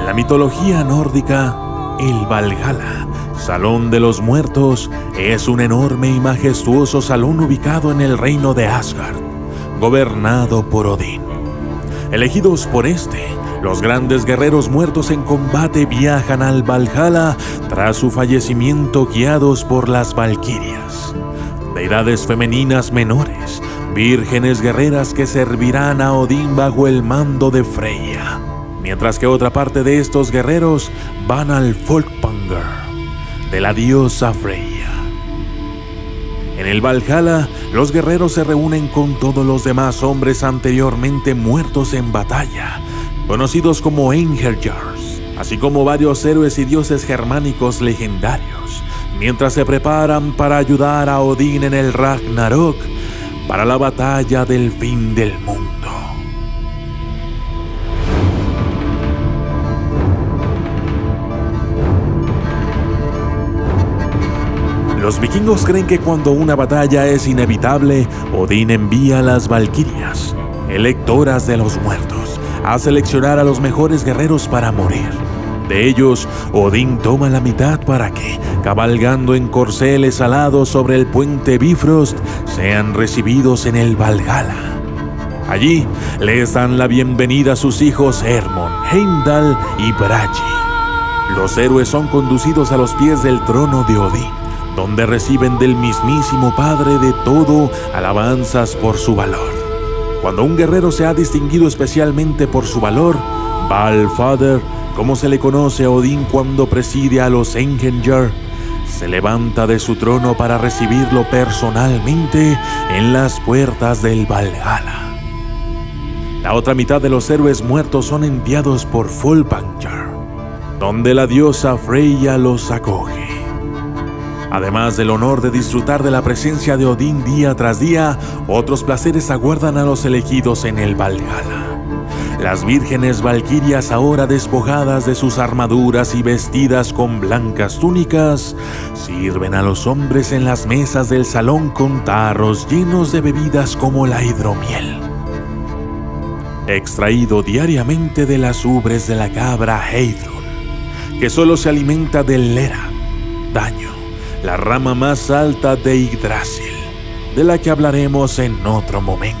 En la mitología nórdica, el Valhalla, Salón de los Muertos, es un enorme y majestuoso salón ubicado en el reino de Asgard, gobernado por Odín. Elegidos por este, los grandes guerreros muertos en combate viajan al Valhalla tras su fallecimiento, guiados por las valquirias, deidades femeninas menores, vírgenes guerreras que servirán a Odín bajo el mando de Freya, mientras que otra parte de estos guerreros van al Folkvanger de la diosa Freya. En el Valhalla, los guerreros se reúnen con todos los demás hombres anteriormente muertos en batalla, conocidos como Einherjars, así como varios héroes y dioses germánicos legendarios, mientras se preparan para ayudar a Odín en el Ragnarok, para la batalla del fin del mundo. Los vikingos creen que cuando una batalla es inevitable, Odín envía a las valquirias, electoras de los muertos, a seleccionar a los mejores guerreros para morir. De ellos, Odín toma la mitad para que, cabalgando en corceles alados sobre el puente Bifrost, sean recibidos en el Valhalla. Allí les dan la bienvenida a sus hijos Hermon, Heimdall y Bragi. Los héroes son conducidos a los pies del trono de Odín, donde reciben del mismísimo Padre de todo alabanzas por su valor. Cuando un guerrero se ha distinguido especialmente por su valor, Valfather, como se le conoce a Odín cuando preside a los Einherjar, se levanta de su trono para recibirlo personalmente en las puertas del Valhalla. La otra mitad de los héroes muertos son enviados por Folkvanger, donde la diosa Freya los acoge. Además del honor de disfrutar de la presencia de Odín día tras día, otros placeres aguardan a los elegidos en el Valhalla. Las vírgenes valquirias, ahora despojadas de sus armaduras y vestidas con blancas túnicas, sirven a los hombres en las mesas del salón con tarros llenos de bebidas como la hidromiel, extraído diariamente de las ubres de la cabra Heidrun, que solo se alimenta del Lera, daño, la rama más alta de Yggdrasil, de la que hablaremos en otro momento.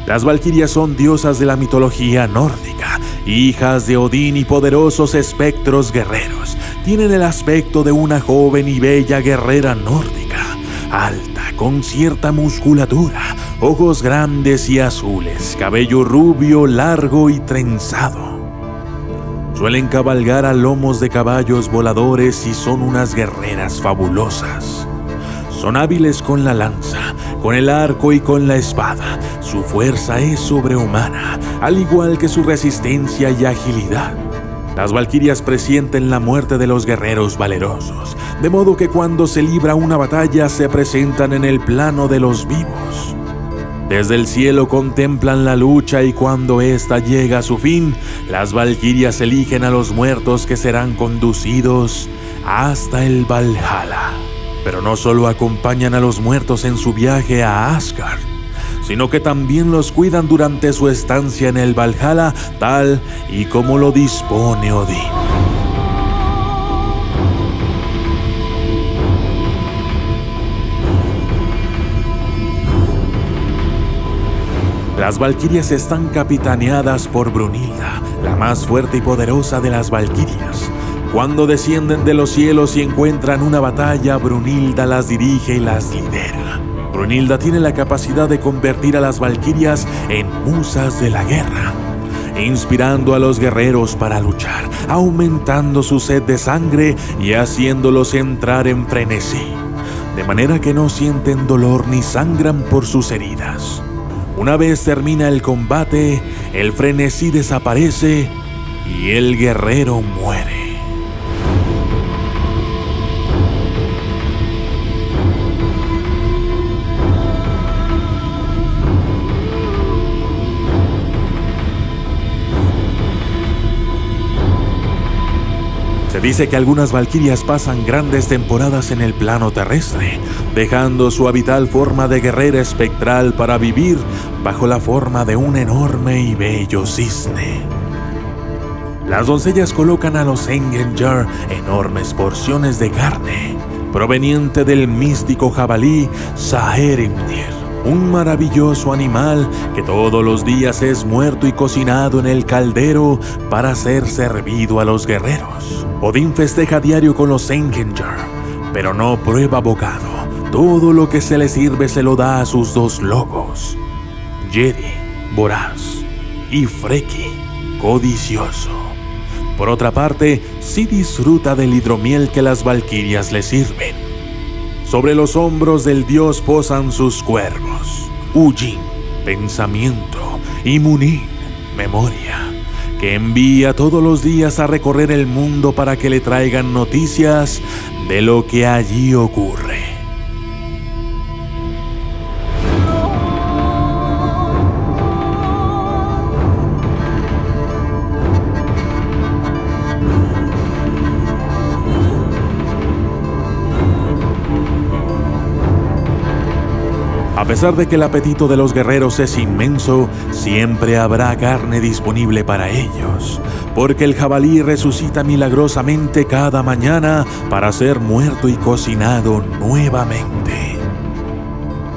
Las valquirias son diosas de la mitología nórdica, hijas de Odín y poderosos espectros guerreros. Tienen el aspecto de una joven y bella guerrera nórdica, alta, con cierta musculatura, ojos grandes y azules, cabello rubio, largo y trenzado. Suelen cabalgar a lomos de caballos voladores y son unas guerreras fabulosas. Son hábiles con la lanza, con el arco y con la espada. Su fuerza es sobrehumana, al igual que su resistencia y agilidad. Las valquirias presienten la muerte de los guerreros valerosos, de modo que cuando se libra una batalla se presentan en el plano de los vivos. Desde el cielo contemplan la lucha y cuando ésta llega a su fin, las valquirias eligen a los muertos que serán conducidos hasta el Valhalla. Pero no solo acompañan a los muertos en su viaje a Asgard, sino que también los cuidan durante su estancia en el Valhalla, tal y como lo dispone Odín. Las valquirias están capitaneadas por Brunilda, la más fuerte y poderosa de las valquirias. Cuando descienden de los cielos y encuentran una batalla, Brunilda las dirige y las lidera. Brunilda tiene la capacidad de convertir a las valquirias en musas de la guerra, inspirando a los guerreros para luchar, aumentando su sed de sangre y haciéndolos entrar en frenesí, de manera que no sienten dolor ni sangran por sus heridas. Una vez termina el combate, el frenesí desaparece y el guerrero muere. Se dice que algunas valquirias pasan grandes temporadas en el plano terrestre, dejando su habitual forma de guerrera espectral para vivir bajo la forma de un enorme y bello cisne. Las doncellas colocan a los Engenger enormes porciones de carne proveniente del místico jabalí Saherimnir, un maravilloso animal que todos los días es muerto y cocinado en el caldero para ser servido a los guerreros. Odín festeja a diario con los Engenger, pero no prueba bocado. Todo lo que se le sirve se lo da a sus dos lobos, Jedi, voraz, y Freki, codicioso. Por otra parte, sí disfruta del hidromiel que las valquirias le sirven. Sobre los hombros del dios posan sus cuervos, Ujin, pensamiento, y Munin, memoria, que envía todos los días a recorrer el mundo para que le traigan noticias de lo que allí ocurre. A pesar de que el apetito de los guerreros es inmenso, siempre habrá carne disponible para ellos, porque el jabalí resucita milagrosamente cada mañana para ser muerto y cocinado nuevamente.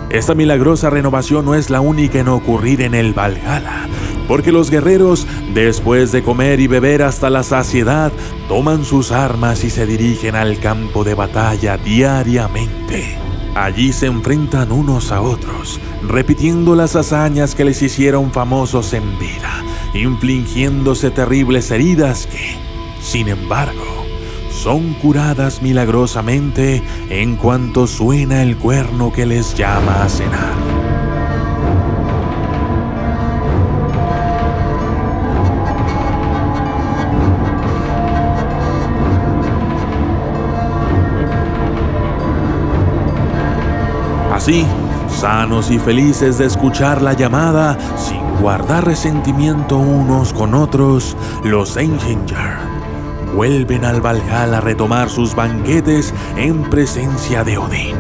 Esta milagrosa renovación no es la única en ocurrir en el Valhalla, porque los guerreros, después de comer y beber hasta la saciedad, toman sus armas y se dirigen al campo de batalla diariamente. Allí se enfrentan unos a otros, repitiendo las hazañas que les hicieron famosos en vida, infligiéndose terribles heridas que, sin embargo, son curadas milagrosamente en cuanto suena el cuerno que les llama a cenar. Así, sanos y felices de escuchar la llamada, sin guardar resentimiento unos con otros, los Enginger vuelven al Valhalla a retomar sus banquetes en presencia de Odín.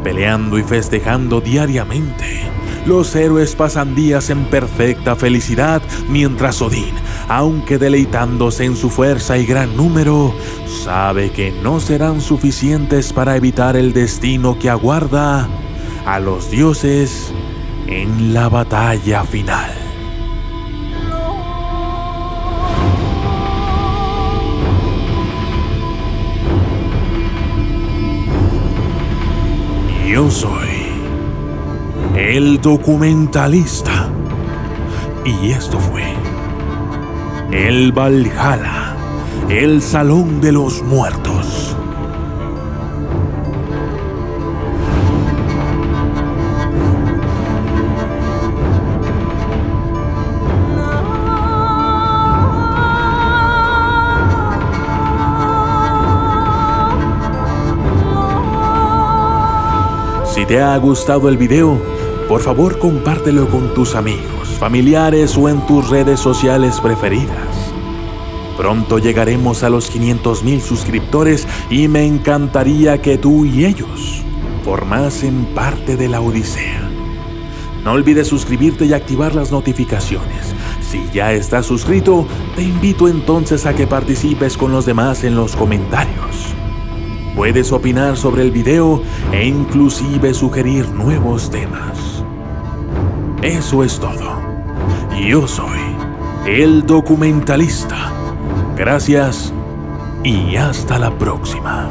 Peleando y festejando diariamente, los héroes pasan días en perfecta felicidad, mientras Odín, aunque deleitándose en su fuerza y gran número, sabe que no serán suficientes para evitar el destino que aguarda a los dioses en la batalla final. Yo soy el documentalista y esto fue el Valhalla, el Salón de los Muertos. Si te ha gustado el video, por favor compártelo con tus amigos, familiares o en tus redes sociales preferidas. Pronto llegaremos a los 500,000 suscriptores y me encantaría que tú y ellos formasen parte de la odisea. No olvides suscribirte y activar las notificaciones. Si ya estás suscrito, te invito entonces a que participes con los demás en los comentarios. Puedes opinar sobre el video e inclusive sugerir nuevos temas. Eso es todo. Yo soy el documentalista. Gracias y hasta la próxima.